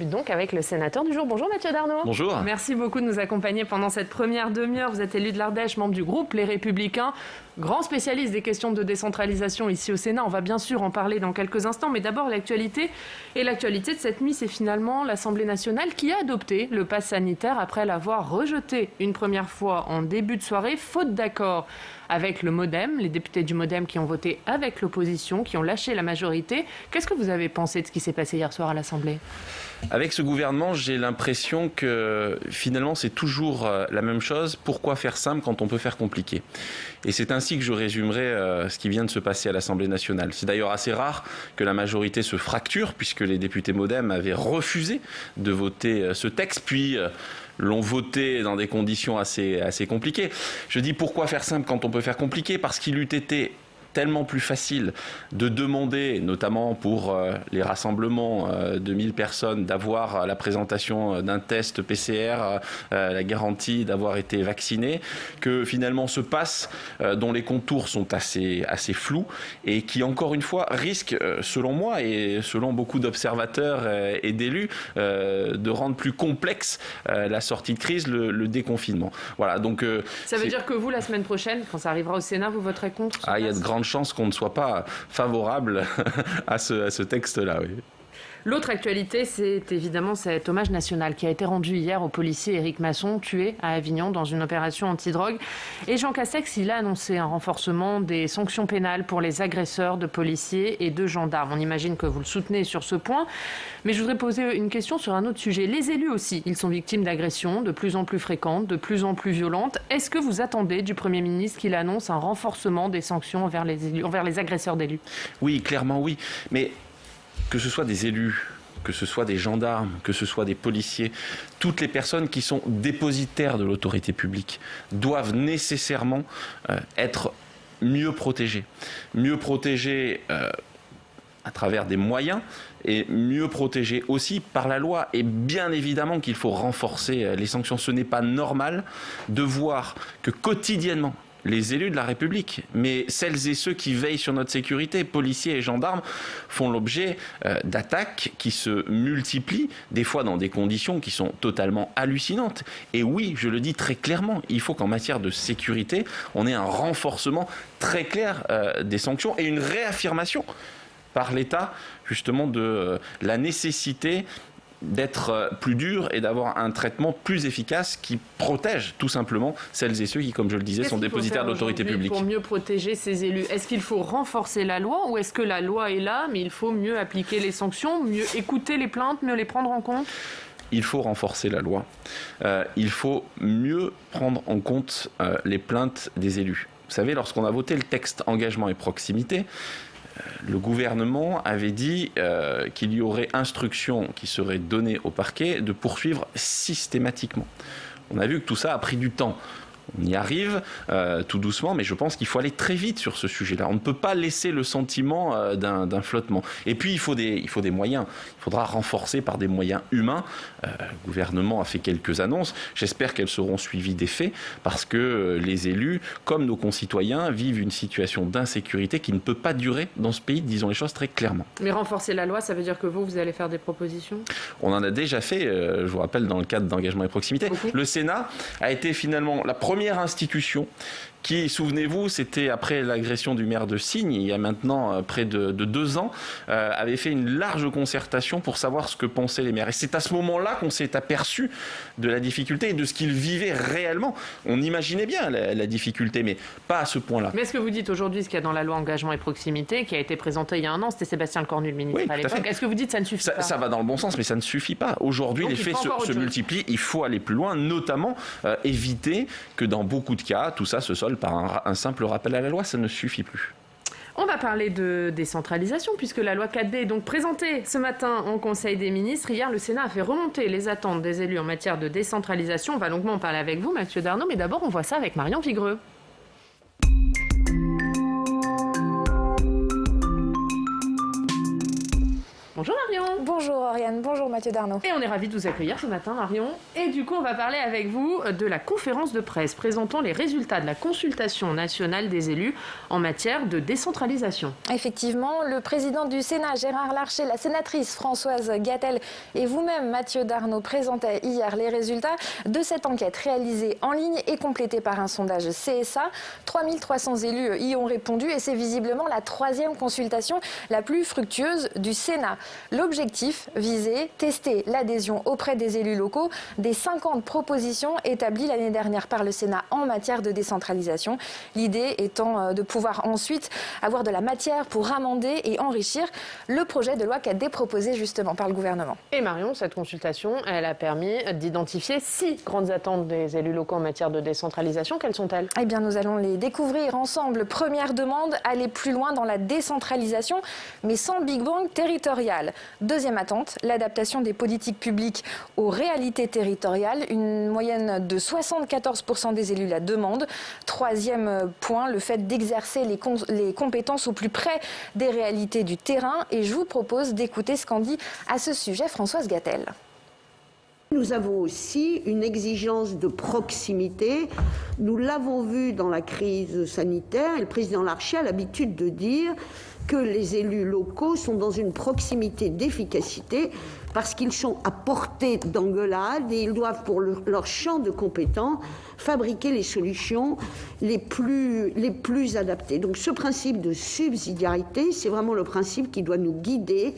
Donc avec le sénateur du jour. Bonjour Mathieu Darnaud. Bonjour. Merci beaucoup de nous accompagner pendant cette première demi-heure. Vous êtes élu de l'Ardèche, membre du groupe Les Républicains, grand spécialiste des questions de décentralisation ici au Sénat. On va bien sûr en parler dans quelques instants, mais d'abord l'actualité. Et l'actualité de cette nuit, c'est finalement l'Assemblée nationale qui a adopté le pass sanitaire après l'avoir rejeté une première fois en début de soirée, faute d'accord avec le MoDem, les députés du MoDem qui ont voté avec l'opposition, qui ont lâché la majorité. Qu'est-ce que vous avez pensé de ce qui s'est passé hier soir à l'Assemblée ? Avec ce gouvernement, j'ai l'impression que finalement c'est toujours la même chose. Pourquoi faire simple quand on peut faire compliqué ? Et c'est ainsi que je résumerai ce qui vient de se passer à l'Assemblée nationale. C'est d'ailleurs assez rare que la majorité se fracture, puisque les députés MoDem avaient refusé de voter ce texte, puis l'ont voté dans des conditions assez compliquées. Je dis pourquoi faire simple quand on peut faire compliqué ? Parce qu'il eût été tellement plus facile de demander, notamment pour les rassemblements de 1000 personnes, d'avoir la présentation d'un test PCR, la garantie d'avoir été vacciné, que finalement ce pass dont les contours sont assez flous et qui, encore une fois, risque, selon moi et selon beaucoup d'observateurs et d'élus, de rendre plus complexe la sortie de crise, le déconfinement. Voilà, donc, ça veut dire que vous, la semaine prochaine, quand ça arrivera au Sénat, vous voterez contre ce pass ? Il y a de grandes chances qu'on ne soit pas favorable à ce texte-là, oui. L'autre actualité, c'est évidemment cet hommage national qui a été rendu hier au policier Éric Masson, tué à Avignon dans une opération antidrogue. Et Jean Castex, il a annoncé un renforcement des sanctions pénales pour les agresseurs de policiers et de gendarmes. On imagine que vous le soutenez sur ce point. Mais je voudrais poser une question sur un autre sujet. Les élus aussi, ils sont victimes d'agressions de plus en plus fréquentes, de plus en plus violentes. Est-ce que vous attendez du Premier ministre qu'il annonce un renforcement des sanctions envers les agresseurs d'élus ? Oui, clairement oui. Mais que ce soit des élus, que ce soit des gendarmes, que ce soit des policiers, toutes les personnes qui sont dépositaires de l'autorité publique doivent nécessairement être mieux protégées. Mieux protégées à travers des moyens et mieux protégées aussi par la loi. Et bien évidemment qu'il faut renforcer les sanctions. Ce n'est pas normal de voir que quotidiennement, les élus de la République, mais celles et ceux qui veillent sur notre sécurité, policiers et gendarmes, font l'objet d'attaques qui se multiplient, des fois dans des conditions qui sont totalement hallucinantes. Et oui, je le dis très clairement, il faut qu'en matière de sécurité, on ait un renforcement très clair des sanctions et une réaffirmation par l'État, justement, de la nécessité d'être plus dur et d'avoir un traitement plus efficace qui protège tout simplement celles et ceux qui, comme je le disais, sont dépositaires de l'autorité publique. Pour mieux protéger ces élus, est-ce qu'il faut renforcer la loi ou est-ce que la loi est là, mais il faut mieux appliquer les sanctions, mieux écouter les plaintes, mieux les prendre en compte ? Il faut renforcer la loi. Il faut mieux prendre en compte les plaintes des élus. Vous savez, lorsqu'on a voté le texte engagement et proximité, le gouvernement avait dit qu'il y aurait instruction qui serait donnée au parquet de poursuivre systématiquement. On a vu que tout ça a pris du temps. On y arrive tout doucement, mais je pense qu'il faut aller très vite sur ce sujet-là. On ne peut pas laisser le sentiment d'un flottement. Et puis, il faut des moyens. Il faudra renforcer par des moyens humains. Le gouvernement a fait quelques annonces. J'espère qu'elles seront suivies des faits, parce que les élus, comme nos concitoyens, vivent une situation d'insécurité qui ne peut pas durer dans ce pays, disons les choses très clairement. Mais renforcer la loi, ça veut dire que vous allez faire des propositions ? On en a déjà fait, je vous rappelle, dans le cadre d'engagement et proximité. Okay. Le Sénat a été finalement la première institution qui, souvenez-vous, c'était après l'agression du maire de Signes, il y a maintenant près de 2 ans, avait fait une large concertation pour savoir ce que pensaient les maires. Et c'est à ce moment-là qu'on s'est aperçu de la difficulté et de ce qu'ils vivaient réellement. On imaginait bien la difficulté, mais pas à ce point-là. Mais est-ce que vous dites aujourd'hui ce qu'il y a dans la loi engagement et proximité, qui a été présentée il y a 1 an, c'était Sébastien Lecornu, le ministre à l'époque. Est-ce que vous dites que ça ne suffit pas ? Ça va dans le bon sens, mais ça ne suffit pas. Aujourd'hui, les faits se multiplient. Il faut aller plus loin, notamment éviter que dans beaucoup de cas, tout ça se solde par un simple rappel à la loi. Ça ne suffit plus. On va parler de décentralisation, puisque la loi 4D est donc présentée ce matin en Conseil des ministres. Hier, le Sénat a fait remonter les attentes des élus en matière de décentralisation. On va longuement en parler avec vous, Mathieu Darnaud, mais d'abord, on voit ça avec Marion Vigreux. Bonjour Marion. Bonjour Oriane, bonjour Mathieu Darnaud. Et on est ravis de vous accueillir ce matin Marion. Et du coup on va parler avec vous de la conférence de presse présentant les résultats de la consultation nationale des élus en matière de décentralisation. Effectivement, le président du Sénat Gérard Larcher, la sénatrice Françoise Gatel et vous-même Mathieu Darnaud présentaient hier les résultats de cette enquête réalisée en ligne et complétée par un sondage CSA. 3300 élus y ont répondu et c'est visiblement la 3e consultation la plus fructueuse du Sénat. L'objectif visé, tester l'adhésion auprès des élus locaux des 50 propositions établies l'année dernière par le Sénat en matière de décentralisation. L'idée étant de pouvoir ensuite avoir de la matière pour amender et enrichir le projet de loi qui a été proposé justement par le gouvernement. Et Marion, cette consultation, elle a permis d'identifier 6 grandes attentes des élus locaux en matière de décentralisation. Quelles sont-elles ? Eh bien, nous allons les découvrir ensemble. Première demande, aller plus loin dans la décentralisation, mais sans Big Bang territorial. Deuxième attente, l'adaptation des politiques publiques aux réalités territoriales. Une moyenne de 74% des élus la demandent. Troisième point, le fait d'exercer les compétences au plus près des réalités du terrain. Et je vous propose d'écouter ce qu'en dit à ce sujet Françoise Gatel. Nous avons aussi une exigence de proximité. Nous l'avons vu dans la crise sanitaire. Et le président Larcher a l'habitude de dire que les élus locaux sont dans une proximité d'efficacité parce qu'ils sont à portée d'engueulade et ils doivent, pour leur champ de compétences, fabriquer les solutions les plus adaptées. Donc ce principe de subsidiarité, c'est vraiment le principe qui doit nous guider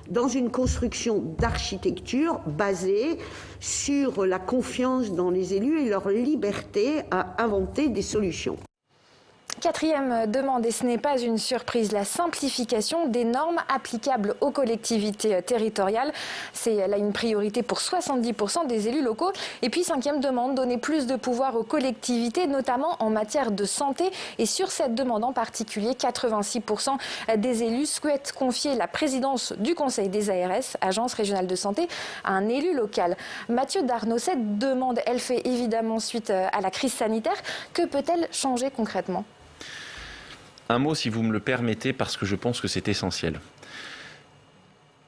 dans une construction d'architecture basée sur la confiance dans les élus et leur liberté à inventer des solutions. Quatrième demande, et ce n'est pas une surprise, la simplification des normes applicables aux collectivités territoriales. C'est là une priorité pour 70% des élus locaux. Et puis cinquième demande, donner plus de pouvoir aux collectivités, notamment en matière de santé. Et sur cette demande en particulier, 86% des élus souhaitent confier la présidence du Conseil des ARS, Agence régionale de santé, à un élu local. Mathieu Darnaud, cette demande, elle fait évidemment suite à la crise sanitaire. Que peut-elle changer concrètement ? Un mot, si vous me le permettez, parce que je pense que c'est essentiel.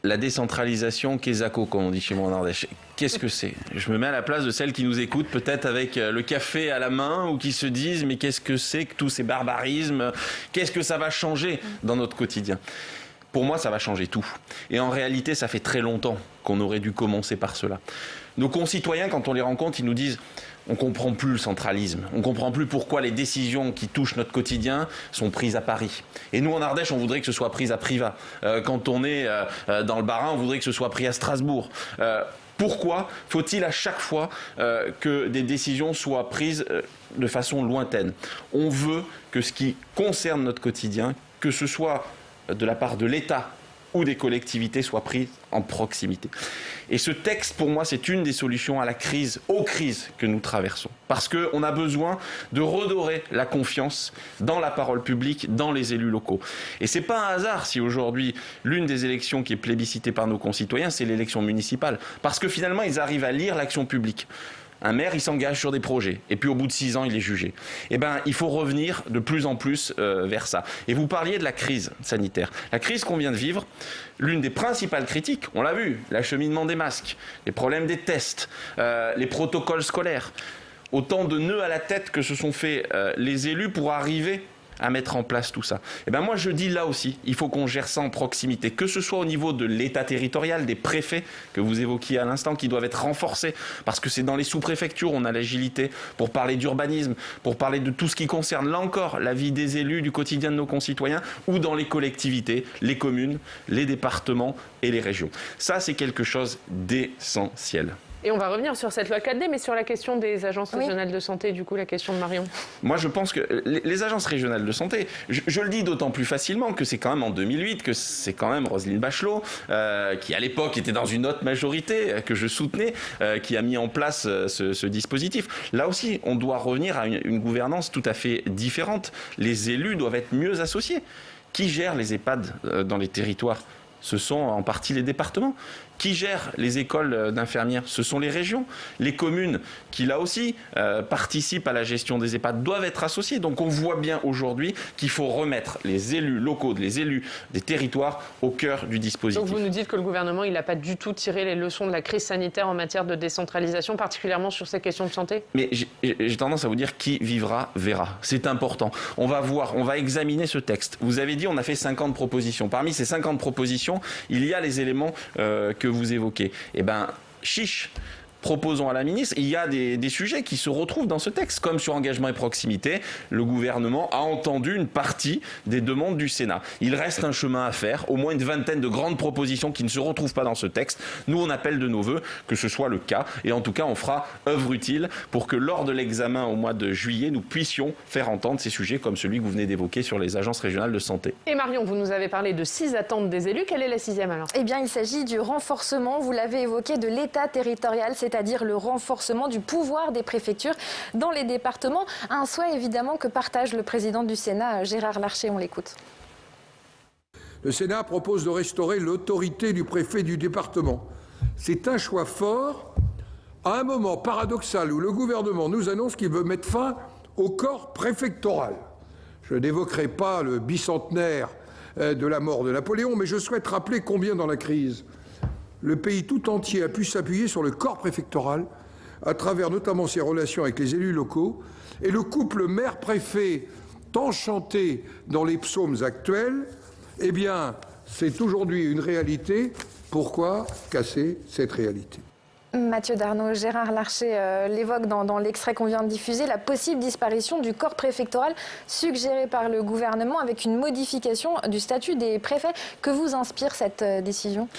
La décentralisation, Kesako, comme on dit chez moi en Ardèche, qu'est-ce que c'est ? Je me mets à la place de celles qui nous écoutent, peut-être avec le café à la main, ou qui se disent « mais qu'est-ce que c'est que tous ces barbarismes ? Qu'est-ce que ça va changer dans notre quotidien ?» Pour moi, ça va changer tout. Et en réalité, ça fait très longtemps qu'on aurait dû commencer par cela. Nos concitoyens, quand on les rencontre, ils nous disent « on ne comprend plus le centralisme, on ne comprend plus pourquoi les décisions qui touchent notre quotidien sont prises à Paris. Et nous, en Ardèche, on voudrait que ce soit pris à Privas. Quand on est dans le Bas-Rhin, on voudrait que ce soit pris à Strasbourg. Pourquoi faut-il à chaque fois que des décisions soient prises de façon lointaine ? On veut que ce qui concerne notre quotidien, que ce soit de la part de l'État ou des collectivités, soit pris en proximité. Et ce texte, pour moi, c'est une des solutions à la crise, aux crises que nous traversons. Parce qu'on a besoin de redorer la confiance dans la parole publique, dans les élus locaux. Et ce n'est pas un hasard si aujourd'hui, l'une des élections qui est plébiscitée par nos concitoyens, c'est l'élection municipale. Parce que finalement, ils arrivent à lire l'action publique. Un maire, il s'engage sur des projets. Et puis au bout de 6 ans, il est jugé. Eh bien, il faut revenir de plus en plus vers ça. Et vous parliez de la crise sanitaire. La crise qu'on vient de vivre, l'une des principales critiques, on l'a vu, l'acheminement des masques, les problèmes des tests, les protocoles scolaires. Autant de nœuds à la tête que se sont fait les élus pour arriver à mettre en place tout ça. Et ben moi je dis là aussi, il faut qu'on gère ça en proximité, que ce soit au niveau de l'État territorial, des préfets que vous évoquiez à l'instant, qui doivent être renforcés, parce que c'est dans les sous-préfectures on a l'agilité pour parler d'urbanisme, pour parler de tout ce qui concerne là encore la vie des élus, du quotidien de nos concitoyens, ou dans les collectivités, les communes, les départements et les régions. Ça c'est quelque chose d'essentiel. Et on va revenir sur cette loi 4D, mais sur la question des agences régionales de santé, du coup, la question de Marion. Moi, je pense que les agences régionales de santé, je le dis d'autant plus facilement que c'est quand même en 2008, que c'est quand même Roselyne Bachelot, qui à l'époque était dans une autre majorité, que je soutenais, qui a mis en place ce dispositif. Là aussi, on doit revenir à une gouvernance tout à fait différente. Les élus doivent être mieux associés. Qui gère les EHPAD dans les territoires ? Ce sont en partie les départements. Qui gère les écoles d'infirmières? Ce sont les régions. Les communes qui, là aussi, participent à la gestion des EHPAD doivent être associées. Donc on voit bien aujourd'hui qu'il faut remettre les élus locaux, les élus des territoires au cœur du dispositif. Donc vous nous dites que le gouvernement n'a pas du tout tiré les leçons de la crise sanitaire en matière de décentralisation, particulièrement sur ces questions de santé? Mais j'ai tendance à vous dire qui vivra verra. C'est important. On va voir, on va examiner ce texte. Vous avez dit on a fait 50 propositions. Parmi ces 50 propositions, il y a les éléments que vous évoquez. Eh bien, chiche. Proposons à la ministre, il y a des sujets qui se retrouvent dans ce texte, comme sur engagement et proximité. Le gouvernement a entendu une partie des demandes du Sénat. Il reste un chemin à faire, au moins une vingtaine de grandes propositions qui ne se retrouvent pas dans ce texte. Nous, on appelle de nos vœux que ce soit le cas. Et en tout cas, on fera œuvre utile pour que lors de l'examen au mois de juillet, nous puissions faire entendre ces sujets comme celui que vous venez d'évoquer sur les agences régionales de santé. Et Marion, vous nous avez parlé de 6 attentes des élus. Quelle est la 6e alors? Eh bien, il s'agit du renforcement, vous l'avez évoqué, de l'État territorial, c'est-à-dire le renforcement du pouvoir des préfectures dans les départements. Un souhait évidemment que partage le président du Sénat, Gérard Larcher. On l'écoute. Le Sénat propose de restaurer l'autorité du préfet du département. C'est un choix fort à un moment paradoxal où le gouvernement nous annonce qu'il veut mettre fin au corps préfectoral. Je n'évoquerai pas le bicentenaire de la mort de Napoléon, mais je souhaite rappeler combien dans la crise le pays tout entier a pu s'appuyer sur le corps préfectoral à travers notamment ses relations avec les élus locaux et le couple maire-préfet tant chanté dans les psaumes actuels, eh bien, c'est aujourd'hui une réalité. Pourquoi casser cette réalité ? Mathieu Darnaud, Gérard Larcher l'évoque dans l'extrait qu'on vient de diffuser, la possible disparition du corps préfectoral suggéré par le gouvernement avec une modification du statut des préfets. Que vous inspire cette décision ?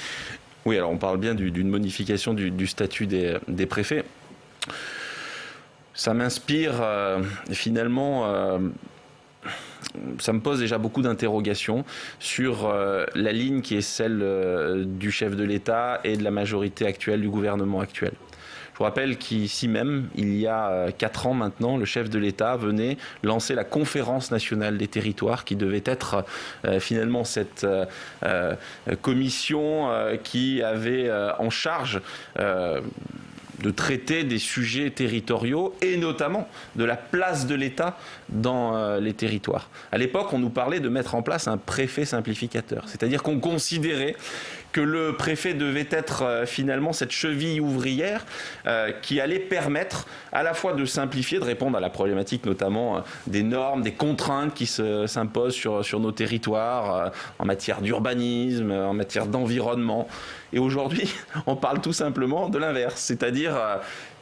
Oui, alors on parle bien d'une modification du statut des préfets. Ça m'inspire finalement... ça me pose déjà beaucoup d'interrogations sur la ligne qui est celle du chef de l'État et de la majorité actuelle, du gouvernement actuel. Je vous rappelle qu'ici même, il y a 4 ans maintenant, le chef de l'État venait lancer la conférence nationale des territoires qui devait être finalement cette commission qui avait en charge de traiter des sujets territoriaux et notamment de la place de l'État dans les territoires. À l'époque, on nous parlait de mettre en place un préfet simplificateur, c'est-à-dire qu'on considérait que le préfet devait être finalement cette cheville ouvrière qui allait permettre à la fois de simplifier, de répondre à la problématique notamment des normes, des contraintes qui s'imposent sur nos territoires en matière d'urbanisme, en matière d'environnement. Et aujourd'hui, on parle tout simplement de l'inverse, c'est-à-dire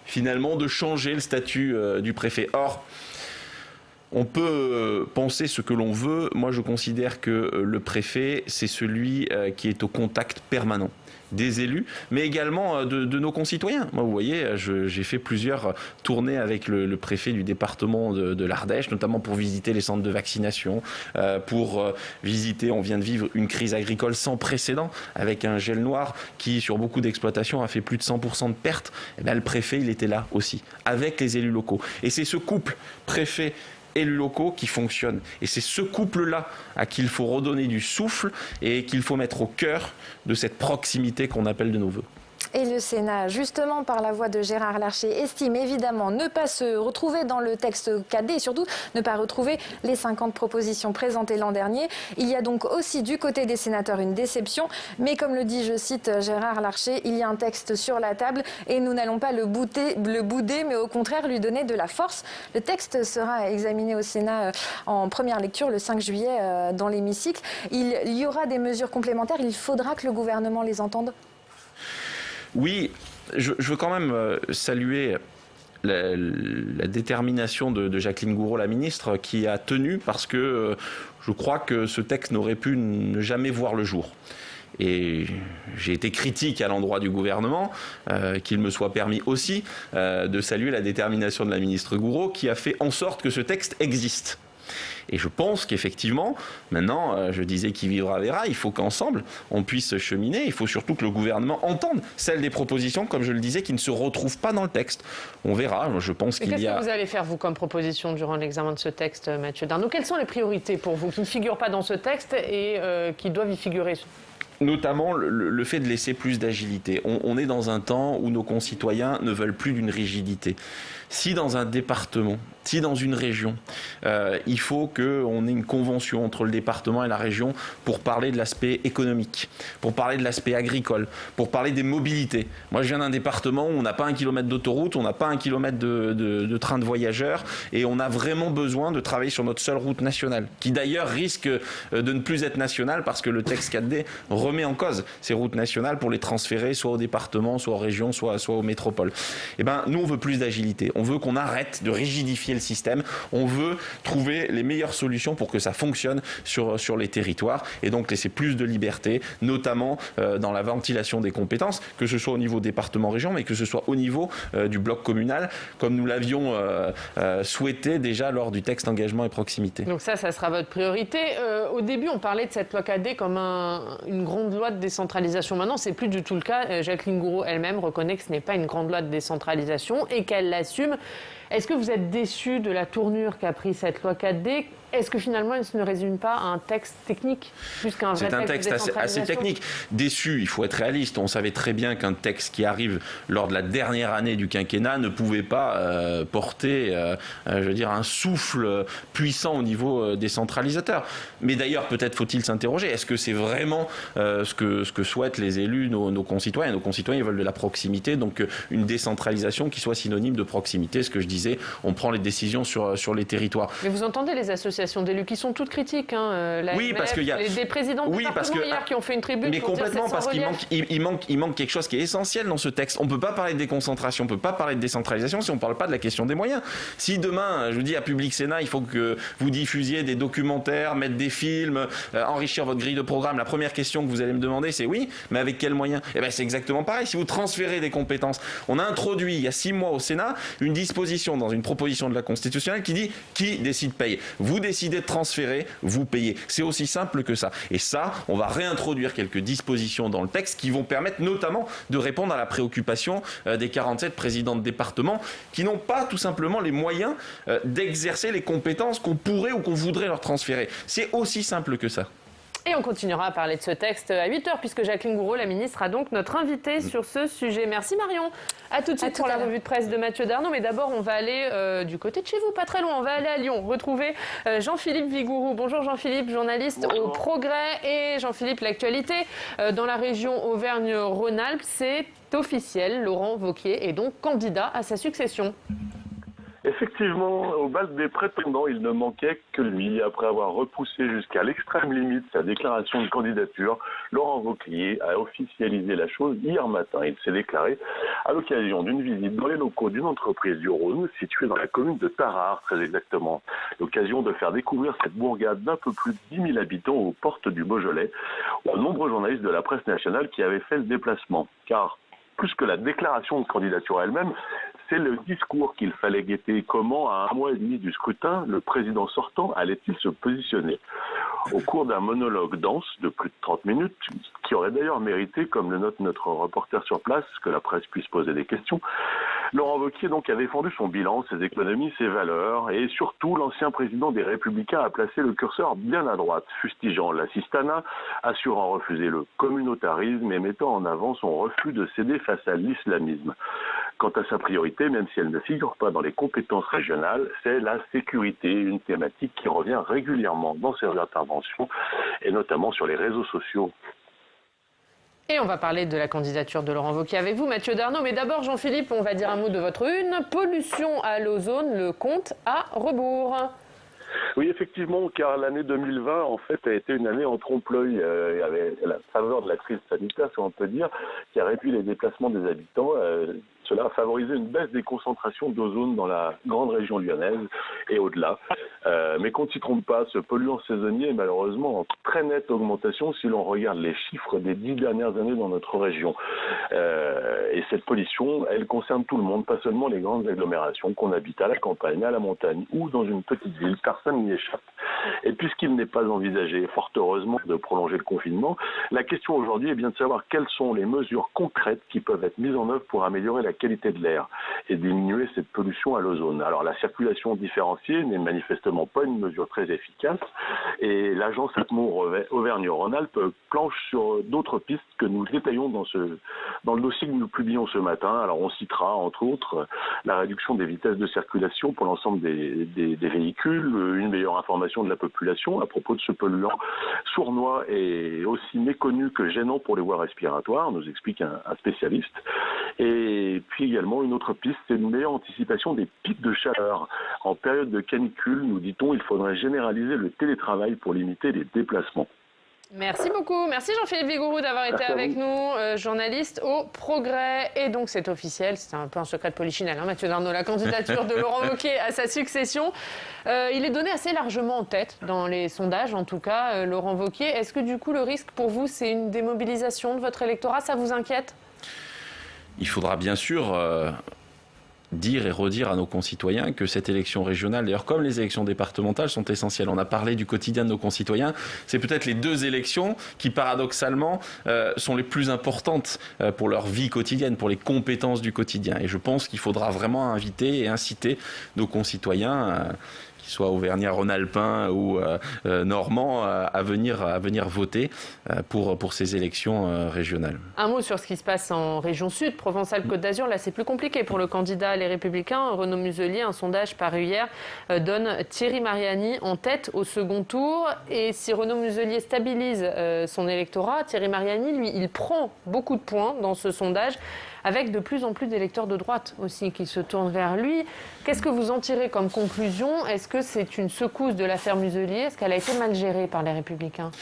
finalement de changer le statut du préfet. Or, on peut penser ce que l'on veut. Moi, je considère que le préfet, c'est celui qui est au contact permanent des élus, mais également de nos concitoyens. Moi, vous voyez, j'ai fait plusieurs tournées avec le préfet du département de l'Ardèche, notamment pour visiter les centres de vaccination, pour visiter, on vient de vivre une crise agricole sans précédent, avec un gel noir qui, sur beaucoup d'exploitations, a fait plus de 100% de pertes. Et bien, le préfet, il était là aussi, avec les élus locaux. Et c'est ce couple préfet élus locaux qui fonctionnent. Et c'est ce couple-là à qui il faut redonner du souffle et qu'il faut mettre au cœur de cette proximité qu'on appelle de nos vœux. Et le Sénat, justement par la voix de Gérard Larcher, estime évidemment ne pas se retrouver dans le texte cadet et surtout ne pas retrouver les 50 propositions présentées l'an dernier. Il y a donc aussi du côté des sénateurs une déception, mais comme le dit, je cite Gérard Larcher, il y a un texte sur la table et nous n'allons pas le bouder, mais au contraire lui donner de la force. Le texte sera examiné au Sénat en première lecture le 5 juillet dans l'hémicycle. Il y aura des mesures complémentaires, il faudra que le gouvernement les entende. Oui, je veux quand même saluer la détermination de Jacqueline Gourault, la ministre, qui a tenu parce que je crois que ce texte n'aurait pu ne jamais voir le jour. Et j'ai été critique à l'endroit du gouvernement, qu'il me soit permis aussi de saluer la détermination de la ministre Gourault qui a fait en sorte que ce texte existe. Et je pense qu'effectivement, maintenant, je disais qui vivra verra, il faut qu'ensemble, on puisse cheminer. Il faut surtout que le gouvernement entende celles des propositions, comme je le disais, qui ne se retrouvent pas dans le texte. On verra, je pense qu'il y a... Qu'est-ce que vous allez faire, vous, comme proposition durant l'examen de ce texte, Mathieu Darnaud? Quelles sont les priorités pour vous qui ne figurent pas dans ce texte et qui doivent y figurer? notamment le fait de laisser plus d'agilité. On est dans un temps où nos concitoyens ne veulent plus d'une rigidité. Si dans un département, si dans une région, il faut qu'on ait une convention entre le département et la région pour parler de l'aspect économique, pour parler de l'aspect agricole, pour parler des mobilités. Moi, je viens d'un département où on n'a pas 1 kilomètre d'autoroute, on n'a pas 1 kilomètre de train de voyageurs, et on a vraiment besoin de travailler sur notre seule route nationale, qui d'ailleurs risque de ne plus être nationale parce que le texte 4D remet en cause ces routes nationales pour les transférer soit au département, soit aux régions, soit aux métropoles. Eh ben, nous, on veut plus d'agilité. On veut qu'on arrête de rigidifier le système. On veut trouver les meilleures solutions pour que ça fonctionne sur les territoires et donc laisser plus de liberté, notamment dans la ventilation des compétences, que ce soit au niveau département-région, mais que ce soit au niveau du bloc communal, comme nous l'avions souhaité déjà lors du texte engagement et proximité. Donc ça sera votre priorité. Au début, on parlait de cette loi 4D comme une grande loi de décentralisation. Maintenant, c'est plus du tout le cas. Jacqueline Gourault elle-même reconnaît que ce n'est pas une grande loi de décentralisation et qu'elle l'assume. Est-ce que vous êtes déçu de la tournure qu'a pris cette loi 4D ? Est-ce que finalement, elle ne résume pas à un texte technique plus qu'un vrai texte de décentralisation ? C'est un texte assez technique. Déçu, il faut être réaliste. On savait très bien qu'un texte qui arrive lors de la dernière année du quinquennat ne pouvait pas porter, un souffle puissant au niveau décentralisateur. Mais d'ailleurs, peut-être faut-il s'interroger. Est-ce que c'est vraiment ce que souhaitent les élus, nos concitoyens ? Nos concitoyens, ils veulent de la proximité, donc une décentralisation qui soit synonyme de proximité. Ce que je disais, on prend les décisions sur les territoires. Mais vous entendez les associations d'élus qui sont toutes critiques, oui, MF, parce qu'il y a des présidents de département hier qui ont fait une tribune mais pour complètement, dire c'est sans parce qu'il manque quelque chose qui est essentiel dans ce texte. On ne peut pas parler de déconcentration, on ne peut pas parler de décentralisation si on ne parle pas de la question des moyens. Si demain, je vous dis à Public Sénat, il faut que vous diffusiez des documentaires, mettre des films, enrichir votre grille de programme, la première question que vous allez me demander, c'est oui, mais avec quels moyens ? Eh bien, c'est exactement pareil. Si vous transférez des compétences, on a introduit il y a 6 mois au Sénat une disposition dans une proposition de la constitutionnelle qui dit qui décide paye. Vous décidez de transférer, vous payez. C'est aussi simple que ça. Et ça, on va réintroduire quelques dispositions dans le texte qui vont permettre notamment de répondre à la préoccupation des 47 présidents de département qui n'ont pas tout simplement les moyens d'exercer les compétences qu'on pourrait ou qu'on voudrait leur transférer. C'est aussi simple que ça. Et on continuera à parler de ce texte à 8h, puisque Jacqueline Gourault, la ministre, sera donc notre invitée sur ce sujet. Merci Marion. À tout de suite pour la revue de presse de Mathieu Darnaud. Mais d'abord, on va aller du côté de chez vous, pas très loin. On va aller à Lyon, retrouver Jean-Philippe Vigouroux. Bonjour Jean-Philippe, journaliste au Progrès. Et Jean-Philippe, l'actualité dans la région Auvergne-Rhône-Alpes, c'est officiel. Laurent Wauquiez est donc candidat à sa succession. Effectivement, au bal des prétendants, il ne manquait que lui. Après avoir repoussé jusqu'à l'extrême limite sa déclaration de candidature, Laurent Wauquiez a officialisé la chose hier matin. Il s'est déclaré à l'occasion d'une visite dans les locaux d'une entreprise du Rhône située dans la commune de Tarare, très exactement. L'occasion de faire découvrir cette bourgade d'un peu plus de 10 000 habitants aux portes du Beaujolais aux nombreux journalistes de la presse nationale qui avaient fait le déplacement. Car plus que la déclaration de candidature elle-même, c'est le discours qu'il fallait guetter. Comment, à 1 mois et demi du scrutin, le président sortant allait-il se positionner ? Au cours d'un monologue dense de plus de 30 minutes, qui aurait d'ailleurs mérité, comme le note notre reporter sur place, que la presse puisse poser des questions, Laurent Wauquiez donc a défendu son bilan, ses économies, ses valeurs, et surtout l'ancien président des Républicains a placé le curseur bien à droite, fustigeant l'assistanat, assurant refuser le communautarisme et mettant en avant son refus de céder face à l'islamisme. Quant à sa priorité, même si elle ne figure pas dans les compétences régionales, c'est la sécurité, une thématique qui revient régulièrement dans ses interventions, et notamment sur les réseaux sociaux. Et on va parler de la candidature de Laurent Wauquiez avec vous, Mathieu Darnaud. Mais d'abord, Jean-Philippe, on va dire un mot de votre une. Pollution à l'ozone, le compte à rebours. Oui, effectivement, car l'année 2020, en fait, a été une année en trompe-l'œil. Il y avait la faveur de la crise sanitaire, si on peut dire, qui a réduit les déplacements des habitants. Cela a favorisé une baisse des concentrations d'ozone dans la grande région lyonnaise et au-delà. Mais qu'on ne s'y trompe pas, ce polluant saisonnier est malheureusement en très nette augmentation si l'on regarde les chiffres des 10 dernières années dans notre région. Et cette pollution, elle concerne tout le monde, pas seulement les grandes agglomérations, qu'on habite à la campagne, à la montagne ou dans une petite ville. Personne n'y échappe. Et puisqu'il n'est pas envisagé, fort heureusement, de prolonger le confinement, la question aujourd'hui est bien de savoir quelles sont les mesures concrètes qui peuvent être mises en œuvre pour améliorer la qualité de l'air et diminuer cette pollution à l'ozone. Alors la circulation différenciée n'est manifestement pas une mesure très efficace et l'agence Atmo Auvergne-Rhône-Alpes planche sur d'autres pistes que nous détaillons dans le dossier que nous publions ce matin. Alors on citera entre autres la réduction des vitesses de circulation pour l'ensemble des véhicules, une meilleure information de la population à propos de ce polluant sournois et aussi méconnu que gênant pour les voies respiratoires, nous explique un spécialiste. Et puis également une autre piste, c'est une meilleure anticipation des pics de chaleur. En période de canicule, nous dit-on, il faudrait généraliser le télétravail pour limiter les déplacements. Merci beaucoup. Merci Jean-Philippe Vigouroux d'avoir été avec nous, journaliste au Progrès. Et donc c'est officiel, c'est un peu un secret de polichinelle, hein, Mathieu Darnaud, la candidature de Laurent Wauquiez à sa succession. Il est donné assez largement en tête dans les sondages, en tout cas, Laurent Wauquiez. Est-ce que du coup le risque pour vous, c'est une démobilisation de votre électorat? Ça vous inquiète? Il faudra bien sûr dire et redire à nos concitoyens que cette élection régionale, d'ailleurs comme les élections départementales, sont essentielles. On a parlé du quotidien de nos concitoyens. C'est peut-être les deux élections qui, paradoxalement, sont les plus importantes pour leur vie quotidienne, pour les compétences du quotidien. Et je pense qu'il faudra vraiment inviter et inciter nos concitoyens, qu'ils soient auvergnats-rhône-alpins ou normands, à venir voter pour ces élections régionales. Un mot sur ce qui se passe en région sud, Provence-Alpes-Côte d'Azur. Là, c'est plus compliqué pour le candidat Les Républicains. Renaud Muselier, un sondage paru hier, donne Thierry Mariani en tête au second tour. Et si Renaud Muselier stabilise son électorat, Thierry Mariani, lui, il prend beaucoup de points dans ce sondage, avec de plus en plus d'électeurs de droite aussi qui se tournent vers lui. Qu'est-ce que vous en tirez comme conclusion? Est-ce que c'est une secousse de l'affaire Muselier? Est-ce qu'elle a été mal gérée par les Républicains?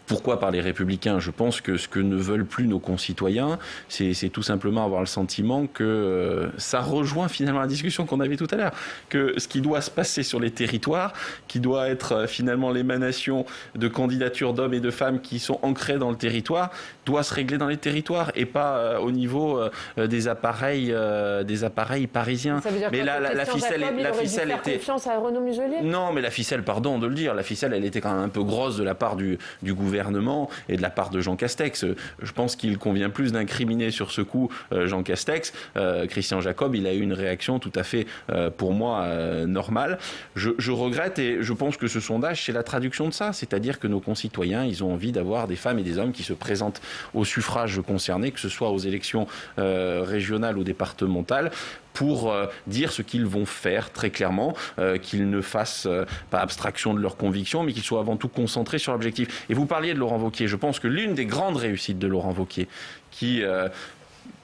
Pourquoi par les Républicains? Je pense que ce que ne veulent plus nos concitoyens, c'est tout simplement avoir le sentiment que ça rejoint finalement la discussion qu'on avait tout à l'heure, que ce qui doit se passer sur les territoires, qui doit être finalement l'émanation de candidatures d'hommes et de femmes qui sont ancrés dans le territoire, doit se régler dans les territoires et pas au niveau des appareils parisiens. Ça veut dire mais la ficelle était confiance à Renaud Muselier? Non, mais la ficelle, pardon de le dire, la ficelle, elle était quand même un peu grosse de la part du gouvernement et de la part de Jean Castex. Je pense qu'il convient plus d'incriminer sur ce coup Jean Castex. Christian Jacob, il a eu une réaction tout à fait, pour moi, normale. Je regrette et je pense que ce sondage, c'est la traduction de ça. C'est-à-dire que nos concitoyens, ils ont envie d'avoir des femmes et des hommes qui se présentent au suffrage concerné, que ce soit aux élections régionales ou départementales, pour dire ce qu'ils vont faire très clairement, qu'ils ne fassent pas abstraction de leurs convictions, mais qu'ils soient avant tout concentrés sur l'objectif. Et vous parliez de Laurent Wauquiez. Je pense que l'une des grandes réussites de Laurent Wauquiez, qui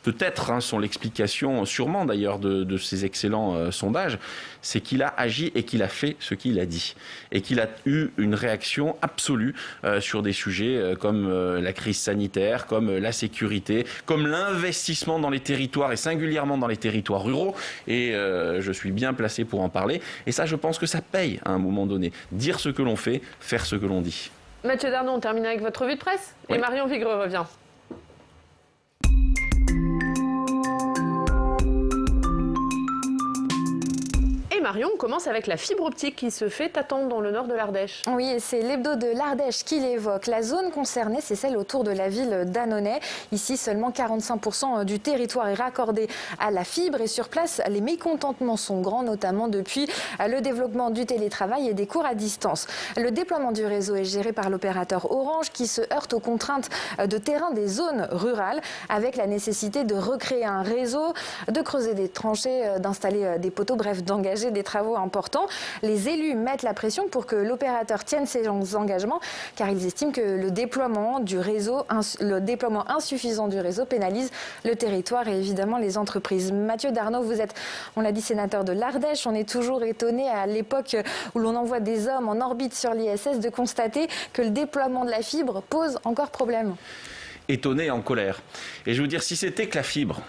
peut-être sont l'explication, sûrement d'ailleurs, de ces excellents sondages, c'est qu'il a agi et qu'il a fait ce qu'il a dit. Et qu'il a eu une réaction absolue sur des sujets comme la crise sanitaire, comme la sécurité, comme l'investissement dans les territoires et singulièrement dans les territoires ruraux. Et je suis bien placé pour en parler. Et ça, je pense que ça paye à un moment donné. Dire ce que l'on fait, faire ce que l'on dit. Mathieu Darnaud, on termine avec votre revue de presse. Oui. Et Marion Vigreux revient. Marion, on commence avec la fibre optique qui se fait attendre dans le nord de l'Ardèche. Oui, c'est l'hebdo de l'Ardèche qui l'évoque. La zone concernée, c'est celle autour de la ville d'Annonay. Ici, seulement 45% du territoire est raccordé à la fibre. Et sur place, les mécontentements sont grands, notamment depuis le développement du télétravail et des cours à distance. Le déploiement du réseau est géré par l'opérateur Orange qui se heurte aux contraintes de terrain des zones rurales, avec la nécessité de recréer un réseau, de creuser des tranchées, d'installer des poteaux, bref, d'engager des travaux importants. Les élus mettent la pression pour que l'opérateur tienne ses engagements, car ils estiment que le déploiement insuffisant du réseau pénalise le territoire et évidemment les entreprises. Mathieu Darnaud, vous êtes, on l'a dit, sénateur de l'Ardèche. On est toujours étonné à l'époque où l'on envoie des hommes en orbite sur l'ISS de constater que le déploiement de la fibre pose encore problème. Étonné et en colère. Et je veux dire, si c'était que la fibre,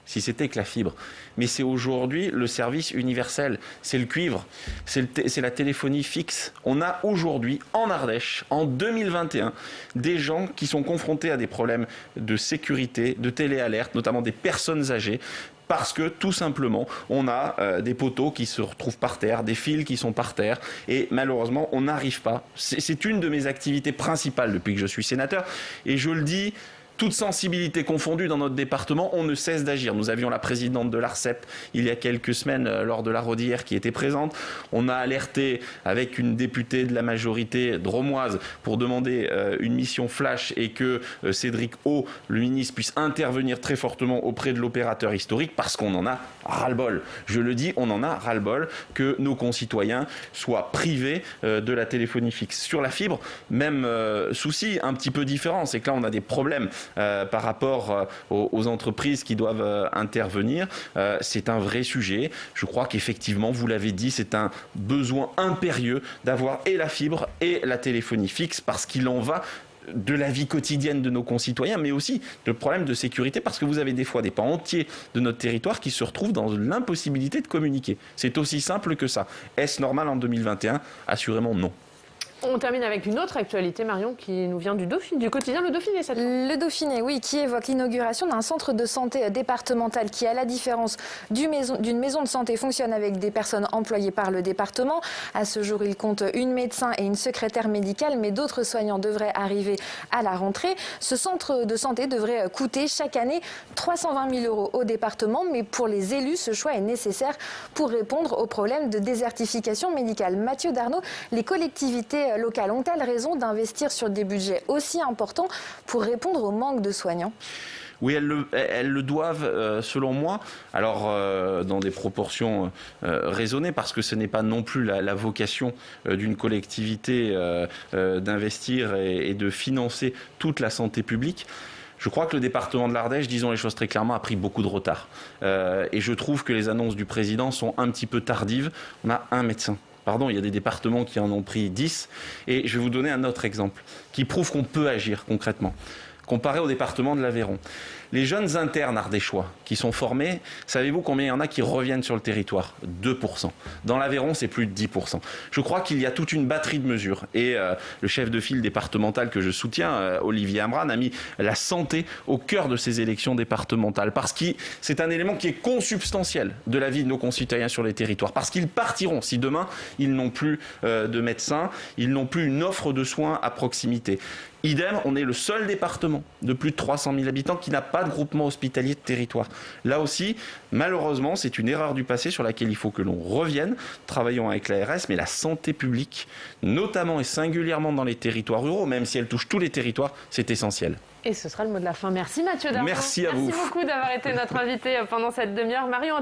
si c'était que la fibre. Mais c'est aujourd'hui le service universel, c'est le cuivre, c'est la téléphonie fixe. On a aujourd'hui en Ardèche, en 2021, des gens qui sont confrontés à des problèmes de sécurité, de téléalerte, notamment des personnes âgées, parce que tout simplement, on a des poteaux qui se retrouvent par terre, des fils qui sont par terre, et malheureusement, on n'arrive pas. C'est une de mes activités principales depuis que je suis sénateur, et je le dis, toute sensibilité confondue dans notre département, on ne cesse d'agir. Nous avions la présidente de l'ARCEP il y a quelques semaines lors de la rôdière qui était présente. On a alerté avec une députée de la majorité dromoise pour demander une mission flash et que Cédric O, le ministre, puisse intervenir très fortement auprès de l'opérateur historique parce qu'on en a ras-le-bol. Je le dis, on en a ras-le-bol que nos concitoyens soient privés de la téléphonie fixe. Sur la fibre, même souci un petit peu différent, c'est que là on a des problèmes par rapport aux entreprises qui doivent intervenir. C'est un vrai sujet. Je crois qu'effectivement, vous l'avez dit, c'est un besoin impérieux d'avoir et la fibre et la téléphonie fixe parce qu'il en va de la vie quotidienne de nos concitoyens, mais aussi de problèmes de sécurité, parce que vous avez des fois des pans entiers de notre territoire qui se retrouvent dans l'impossibilité de communiquer. C'est aussi simple que ça. Est-ce normal en 2021 ? Assurément non. On termine avec une autre actualité, Marion, qui nous vient du quotidien Le Dauphiné cette fois. Le Dauphiné, oui, qui évoque l'inauguration d'un centre de santé départemental qui, à la différence d'une maison de santé, fonctionne avec des personnes employées par le département. À ce jour, il compte une médecin et une secrétaire médicale, mais d'autres soignants devraient arriver à la rentrée. Ce centre de santé devrait coûter chaque année 320 000 € au département, mais pour les élus, ce choix est nécessaire pour répondre aux problèmes de désertification médicale. Mathieu Darnaud, les collectivités locales ont-elles raison d'investir sur des budgets aussi importants pour répondre au manque de soignants ? Oui, elles le doivent, selon moi, alors dans des proportions raisonnées, parce que ce n'est pas non plus la vocation d'une collectivité d'investir et de financer toute la santé publique. Je crois que le département de l'Ardèche, disons les choses très clairement, a pris beaucoup de retard. Et je trouve que les annonces du président sont un petit peu tardives. On a un médecin. Pardon, il y a des départements qui en ont pris 10. Et je vais vous donner un autre exemple qui prouve qu'on peut agir concrètement. Comparé au département de l'Aveyron. Les jeunes internes ardéchois qui sont formés, savez-vous combien il y en a qui reviennent sur le territoire ? 2%. Dans l'Aveyron, c'est plus de 10%. Je crois qu'il y a toute une batterie de mesures. Et le chef de file départemental que je soutiens, Olivier Amran, a mis la santé au cœur de ces élections départementales. Parce que c'est un élément qui est consubstantiel de la vie de nos concitoyens sur les territoires. Parce qu'ils partiront si demain, ils n'ont plus de médecins, ils n'ont plus une offre de soins à proximité. Idem, on est le seul département de plus de 300 000 habitants qui n'a pas de groupement hospitalier de territoire. Là aussi, malheureusement, c'est une erreur du passé sur laquelle il faut que l'on revienne. Travaillons avec l'ARS, mais la santé publique, notamment et singulièrement dans les territoires ruraux, même si elle touche tous les territoires, c'est essentiel. Et ce sera le mot de la fin. Merci Mathieu Darnaud. Merci à vous. Merci beaucoup d'avoir été notre invité pendant cette demi-heure. Marion